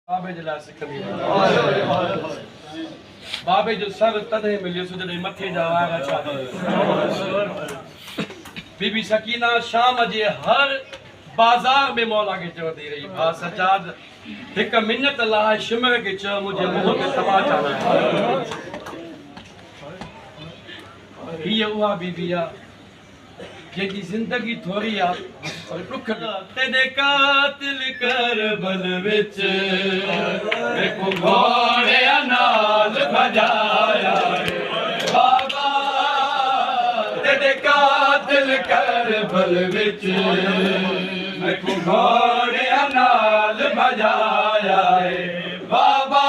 बाबे जला सिकंदी बाबे जो सर तदे मिलियो सो जडे मथे जा आगा छा बीबी सकीना शाम जे हर बाजार में मौला के चवंदी रही भा सजाद एक मिन्नत लाए शिमर के च मुझे मुंह के तमाचा ये हुआ बीबिया जेकी जिंदगी थोड़ी आ दुख तेरे कातिल कर बल विच देखो घोड़े नाल भजाया बाबा तेरे कातिल कर बल विच देखो घोड़े नाल भजाया बाबा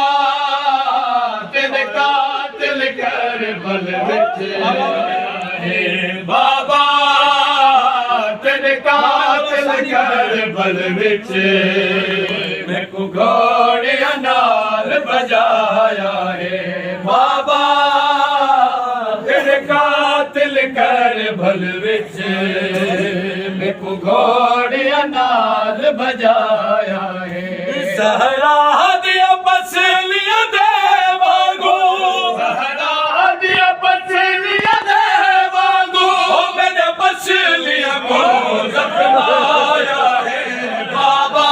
तेरे कातिल कर बल विच बाबा तेरे कातिल कर बल विच मैनू घोड़े नाल बजाया है बाबा तेरे कातिल कर बल विच मैनू घोड़े नाल बजाया है सहरा दिया पसलियां दे वांगू सहरा दिया पसलियां दे वांगू मैंने पसलियां को जख्माया है बाबा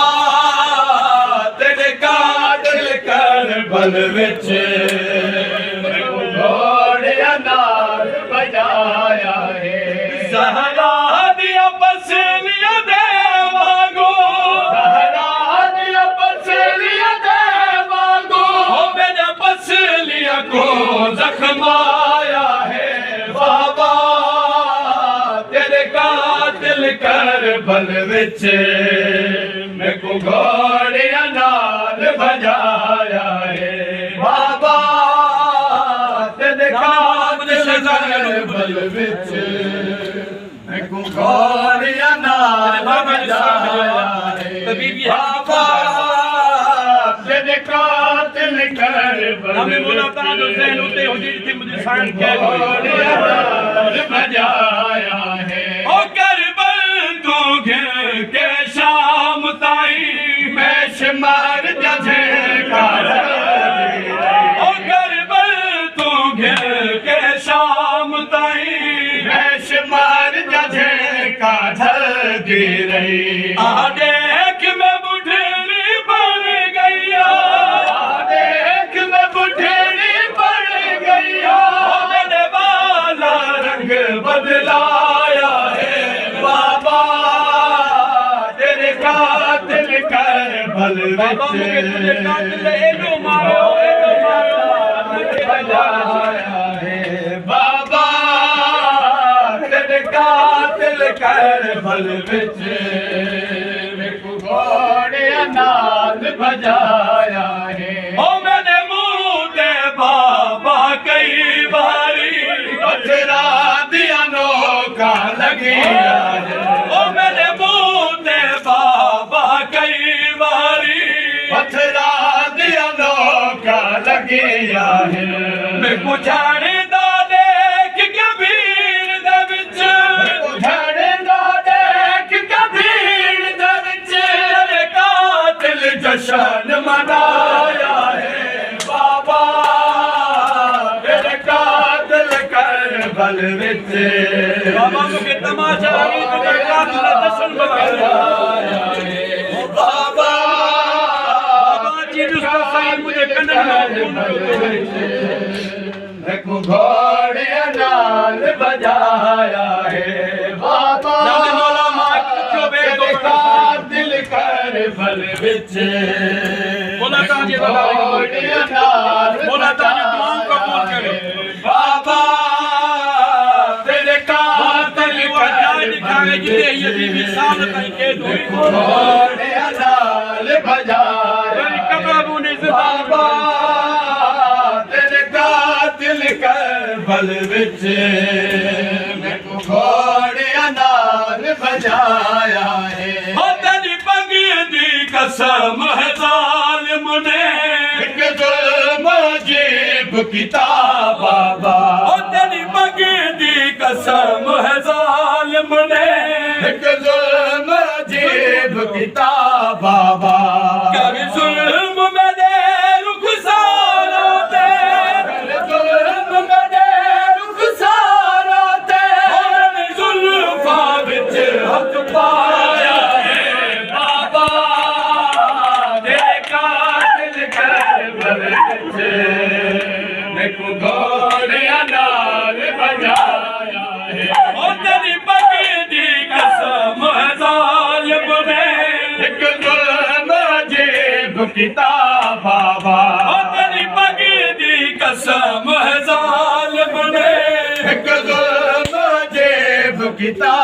तेरे कातिल कर बल विच घोड़े नाल बजाया है सहरा दिया पसलियां दे वांगू सहरा दिया पसलियां दे वांगू मैंने पसलियां को जख्माया है बाबा तेरे कातिल कर बल विच मैनू घोड़े नाल बजाया है बाबा तेरे कातिल कर बल विच मैनू घोड़े नाल बजाया है बाबा तेरे कातिल कर बल विच उते हो जी मुझे सान के घोड़े नाल बजाया है ओ करबल तू घिर के शाम ताई मैं शुमार जजे कर ओ करबल तू घिर के शाम ताई मैं शुमार जजे का ढल दी रही आ देख मैं बुढ़ड़ी बन गईया आ देख मैं बुढ़ड़ी बन गईया मैंने वाला रंग बदलाया बाबा तेरे कातिल कर बल विच एलो मारो बजाया है बाबा तेरे कातिल कर बल विच मैनू घोड़े नाल बजाया है ओ मैंने मुंह दे बाबा कई बारी पथरा दिया नौका लगिया ओ मैंने मुंह दे बाबा कई बारी पथरा दिया नौका लगिया है मैं बुझाने दा देख कबीर दे विच बुझाने दा देख कबीर दे विच तेरे कातिल जशन मनाया है बाबा तेरे कातिल कर बल विच बाबा के तमाशा लगी तेरे कातिल जशन मनाया है बाबा बाबा जी उसका सही मुझे कन्नड़ देखो घोड़े नाल बजाया है बाबा मौला माक जो तेरे कातिल कर बल विच मौला ताजी घोड़े नाल मौला ताजी दुआओं कबूल करे बाबा तेरे कातिल कर दिखाए जिते ये मिसाल कहीं के घोड़े नाल बजाया कबाबू ने बाबा तेरे कातिल कर बल विच मैनू घोड़े नाल बजाया है ओ तेरी पगी दी कसम है जालिम ने एक जुल्म अजीब किताब बाबा ओ तेरी पगी दी कसम है जालिम ने एक जुल्म अजीब किताब बाबा कर जुल्म मैनू घोड़ियां नाल बजाया है। ओ तेरी पग दी कसम ज़ालिम ने एक जुल्म अजीब कीता बाबा। ओ तेरी पग दी कसम ज़ालिम ने एक जुल्म अजीब कीता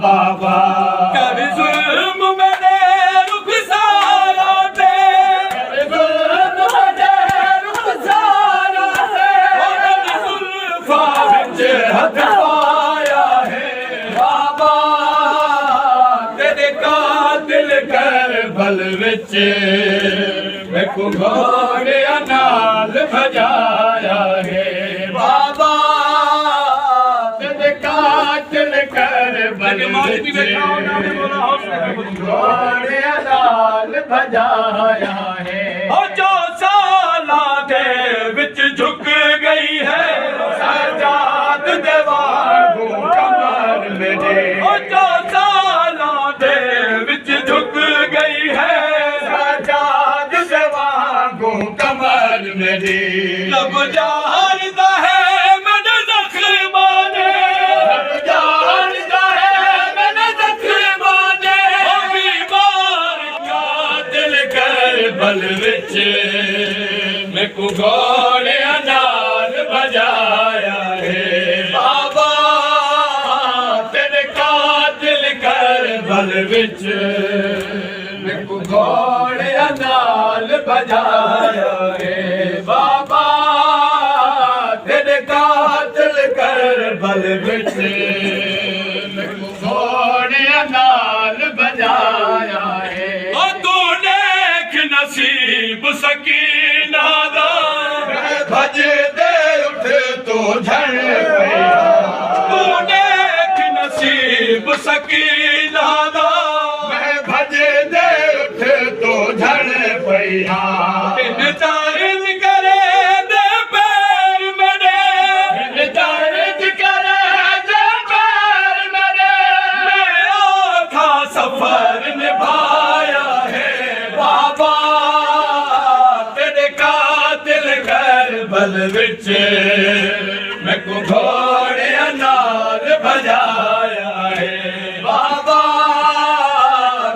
बाबा। कर जुल्म मेरे रुखसारा ते कर जुल्म मेरे रुखसारा ते। ओ तेरी जुल्फा विच हथ पाया है बाबा। तेरे कातिल करबल विच मैनू घोड़ियां नाल बजाया है बाबा। तेरे कातिल करबल विच घोड़ियां नाल बजाया है। ओ जो साला दे विच झुक गई है सजाद देवांगू कमर मेरे। ओ जो साला दे विच झुक गई है सजाद देवांगू कमर मेरे। लब जानदा है मैंने ज़ख्मां ने रब जानदा है मैंने ज़ख्मां ने। ओ बीमार कातिल करबल विच मैनू घोड़ियां नाल बजाया है बाबा। तेरे कातिल करबल विच मैनू घोड़ियां नाल बजाया है बाबा। तेरे कातिल करबल विच मैनू घोड़ियां नाल बजाया है। ओ तू देख नसीब सकीना दा भजदे उठ तो झड़ पिया। तू देख नसीब सकीना दा मैं भजदे उठ तो झड़ पिया। इंतजार करे दे पैर मेरे दर्द करे जे पैर मेरे। मैं औखा सफर निभाया है बाबा। तेरे कातिल करबल विच मैनू घोड़ियां नाल बजाया है बाबा।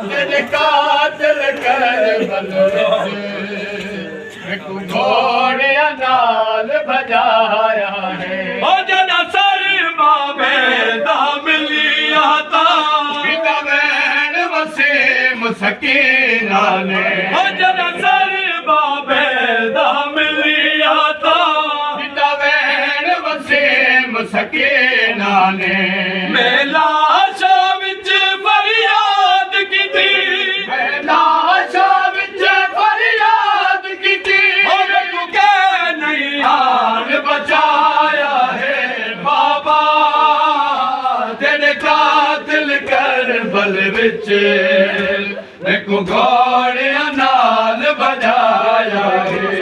तेरे कातिल करबल विच मैनू घोड़ियां नाल बजाया है। ओ जना सर बाबे दा मिलिया ता पिता वैन वसीम सकीना ने। ओ जना सर बाबे दा मिलिया ता पिता वैन वसीम सकीना ने। मैं लाशा विच फरियाद कीती मैं लाशा विच फरियाद कीती। ओ मैनू कह नहीं हाल बचाया है बाबा। तेरे कातिल करबल विच मैनू घोड़ियां नाल बजाया है